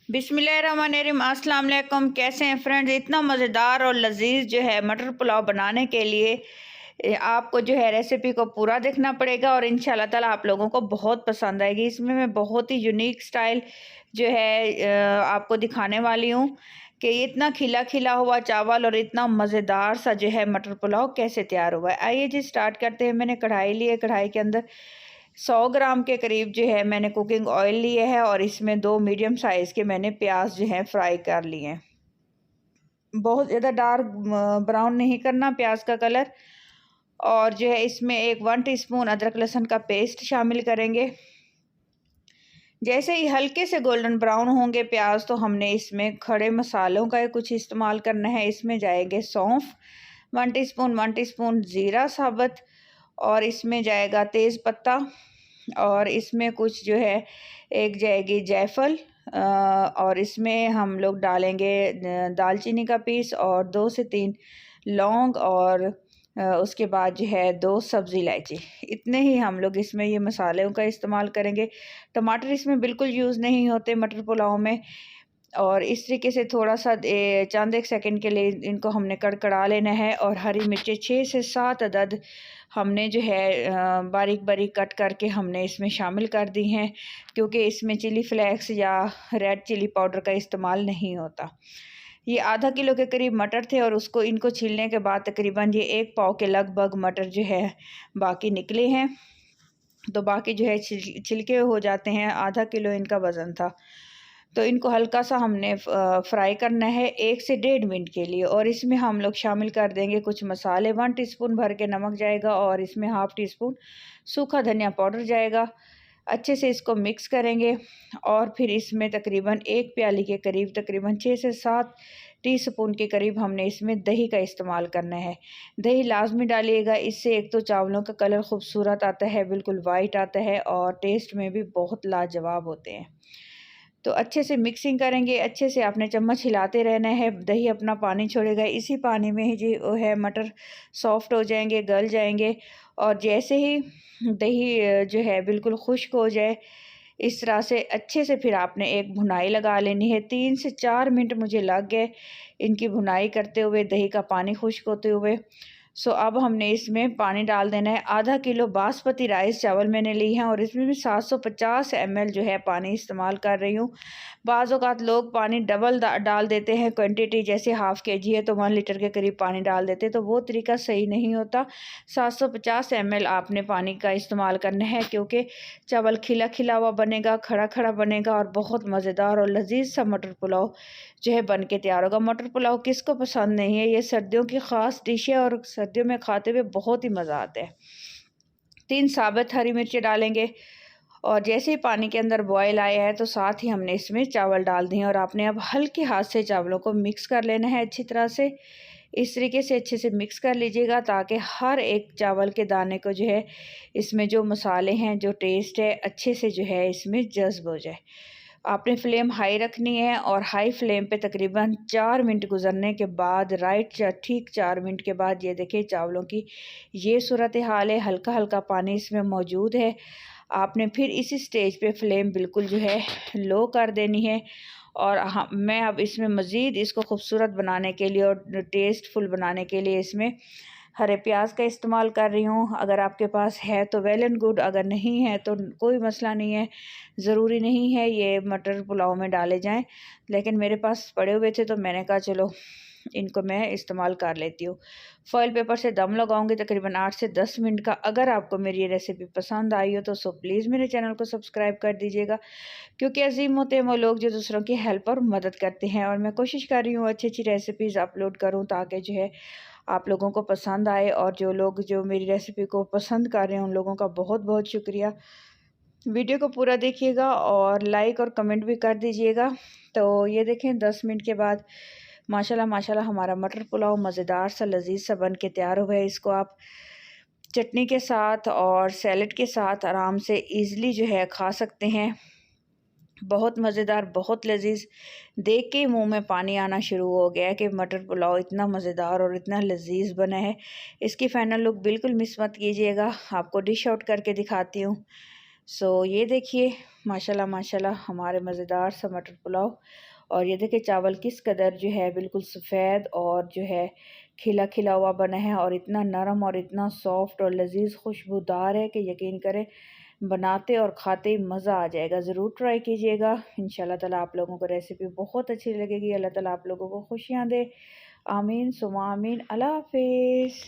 बिस्मिल्लाहिर्रहमानिर्रहीम। अस्सलाम वालेकुम। कैसे हैं फ्रेंड्स? इतना मज़ेदार और लजीज जो है मटर पुलाव बनाने के लिए आपको जो है रेसिपी को पूरा देखना पड़ेगा और इंशाल्लाह ताला आप लोगों को बहुत पसंद आएगी। इसमें मैं बहुत ही यूनिक स्टाइल जो है आपको दिखाने वाली हूँ कि इतना खिला खिला हुआ चावल और इतना मज़ेदार सा जो है मटर पुलाव कैसे तैयार हुआ है। आइए जी स्टार्ट करते हैं। मैंने कढ़ाई ली है, कढ़ाई के अंदर 100 ग्राम के करीब जो है मैंने कुकिंग ऑयल लिए है और इसमें 2 मीडियम साइज़ के मैंने प्याज जो है फ्राई कर लिए हैं। बहुत ज़्यादा डार्क ब्राउन नहीं करना प्याज का कलर। और जो है इसमें 1 टीस्पून अदरक लहसुन का पेस्ट शामिल करेंगे। जैसे ही हल्के से गोल्डन ब्राउन होंगे प्याज तो हमने इसमें खड़े मसालों का कुछ इस्तेमाल करना है। इसमें जाएंगे सौंफ 1 टीस्पून ज़ीरा साबुत, और इसमें जाएगा तेज़ पत्ता, और इसमें कुछ जो है एक जाएगी जायफल, और इसमें हम लोग डालेंगे दालचीनी का पीस और 2 से 3 लौंग, और उसके बाद जो है 2 सब्ज़ी इलायची। इतने ही हम लोग इसमें ये मसालों का इस्तेमाल करेंगे। टमाटर इसमें बिल्कुल यूज़ नहीं होते मटर पुलाव में। और इस तरीके से थोड़ा सा चंद एक सेकंड के लिए इनको हमने कड़कड़ा लेना है। और हरी मिर्चें 6 से 7 अदद हमने जो है बारीक बारीक कट करके हमने इसमें शामिल कर दी हैं, क्योंकि इसमें चिली फ्लेक्स या रेड चिली पाउडर का इस्तेमाल नहीं होता। ये आधा किलो के करीब मटर थे और उसको इनको छीलने के बाद तकरीबन ये 1 पाव के लगभग मटर जो है बाकी निकले हैं। तो बाकी जो है छिलके हो जाते हैं। आधा किलो इनका वज़न था। तो इनको हल्का सा हमने फ्राई करना है 1 से 1.5 मिनट के लिए। और इसमें हम लोग शामिल कर देंगे कुछ मसाले। 1 टीस्पून भर के नमक जाएगा और इसमें हाफ़ टीस्पून सूखा धनिया पाउडर जाएगा। अच्छे से इसको मिक्स करेंगे और फिर इसमें तकरीबन 1 प्याली के करीब तकरीबन 6 से 7 टीस्पून के करीब हमने इसमें दही का इस्तेमाल करना है। दही लाजमी डालिएगा, इससे एक तो चावलों का कलर खूबसूरत आता है, बिल्कुल वाइट आता है और टेस्ट में भी बहुत लाजवाब होते हैं। तो अच्छे से मिक्सिंग करेंगे, अच्छे से आपने चम्मच हिलाते रहना है। दही अपना पानी छोड़ेगा, इसी पानी में ही जो है मटर सॉफ्ट हो जाएंगे, गल जाएंगे। और जैसे ही दही जो है बिल्कुल खुश्क हो जाए, इस तरह से अच्छे से फिर आपने एक भुनाई लगा लेनी है। 3 से 4 मिनट मुझे लग गए इनकी भुनाई करते हुए, दही का पानी खुश्क होते हुए। अब हमने इसमें पानी डाल देना है। आधा किलो बासमती राइस चावल मैंने ली हैं और इसमें भी 750 ml जो है पानी इस्तेमाल कर रही हूँ। बाज़ औक़ात लोग पानी डबल डाल देते हैं क्वांटिटी, जैसे हाफ़ केजी है तो 1 लीटर के करीब पानी डाल देते हैं, तो वो तरीका सही नहीं होता। 750 ml आपने पानी का इस्तेमाल करना है, क्योंकि चावल खिला खिला हुआ बनेगा, खड़ा खड़ा बनेगा और बहुत मज़ेदार और लजीज सा मटर पुलाव जो है बन के तैयार होगा। मटर पुलाव किसको पसंद नहीं है? ये सर्दियों की ख़ास डिश है और सर्दियों में खाते हुए बहुत ही मज़ा आता है। 3 साबुत हरी मिर्चें डालेंगे और जैसे ही पानी के अंदर बॉयल आया है तो साथ ही हमने इसमें चावल डाल दिए और आपने अब हल्के हाथ से चावलों को मिक्स कर लेना है अच्छी तरह से। इस तरीके से अच्छे से मिक्स कर लीजिएगा ताकि हर एक चावल के दाने को जो है इसमें जो मसाले हैं, जो टेस्ट है, अच्छे से जो है इसमें जज़्ब हो जाए। आपने फ्लेम हाई रखनी है और हाई फ्लेम पे तकरीबन 4 मिनट गुजरने के बाद ठीक 4 मिनट के बाद ये देखिए चावलों की ये सूरत हाल है। हल्का हल्का पानी इसमें मौजूद है। आपने फिर इसी स्टेज पे फ्लेम बिल्कुल जो है लो कर देनी है। और हाँ, मैं अब इसमें मज़ीद इसको खूबसूरत बनाने के लिए और टेस्टफुल बनाने के लिए इसमें हरे प्याज का इस्तेमाल कर रही हूँ। अगर आपके पास है तो वेल एंड गुड, अगर नहीं है तो कोई मसला नहीं है। ज़रूरी नहीं है ये मटर पुलाव में डाले जाएं, लेकिन मेरे पास पड़े हुए थे तो मैंने कहा चलो इनको मैं इस्तेमाल कर लेती हूँ। फॉइल पेपर से दम लगाऊंगी तकरीबन 8 से 10 मिनट का। अगर आपको मेरी ये रेसिपी पसंद आई हो तो प्लीज़ मेरे चैनल को सब्सक्राइब कर दीजिएगा, क्योंकि अजीम होते हैं वो लोग जो दूसरों की हेल्प और मदद करते हैं। और मैं कोशिश कर रही हूँ अच्छी अच्छी रेसिपीज़ अपलोड करूँ ताकि जो है आप लोगों को पसंद आए। और जो लोग जो मेरी रेसिपी को पसंद कर रहे हैं उन लोगों का बहुत बहुत शुक्रिया। वीडियो को पूरा देखिएगा और लाइक और कमेंट भी कर दीजिएगा। तो ये देखें 10 मिनट के बाद माशाल्लाह माशाल्लाह हमारा मटर पुलाव मज़ेदार सा लजीज सा बन के तैयार हुआ है। इसको आप चटनी के साथ और सैलेड के साथ आराम से ईज़िली जो है खा सकते हैं। बहुत मज़ेदार, बहुत लजीज। देख के ही मुंह में पानी आना शुरू हो गया है कि मटर पुलाव इतना मज़ेदार और इतना लजीज बना है। इसकी फ़ाइनल लुक बिल्कुल मिस मत कीजिएगा। आपको डिश आउट करके दिखाती हूँ। सो ये देखिए माशाल्लाह माशाल्लाह हमारे मज़ेदार सा मटर पुलाव। और ये देखिए चावल किस कदर जो है बिल्कुल सफ़ेद और जो है खिला खिला हुआ बना है, और इतना नरम और इतना सॉफ्ट और लजीज खुशबूदार है कि यकीन करें बनाते और खाते ही मज़ा आ जाएगा। ज़रूर ट्राई कीजिएगा। इंशाल्लाह ताला आप लोगों को रेसिपी बहुत अच्छी लगेगी। अल्लाह ताला आप लोगों को खुशियाँ दे। आमीन सुमा आमीन। अल्लाह हाफिज़।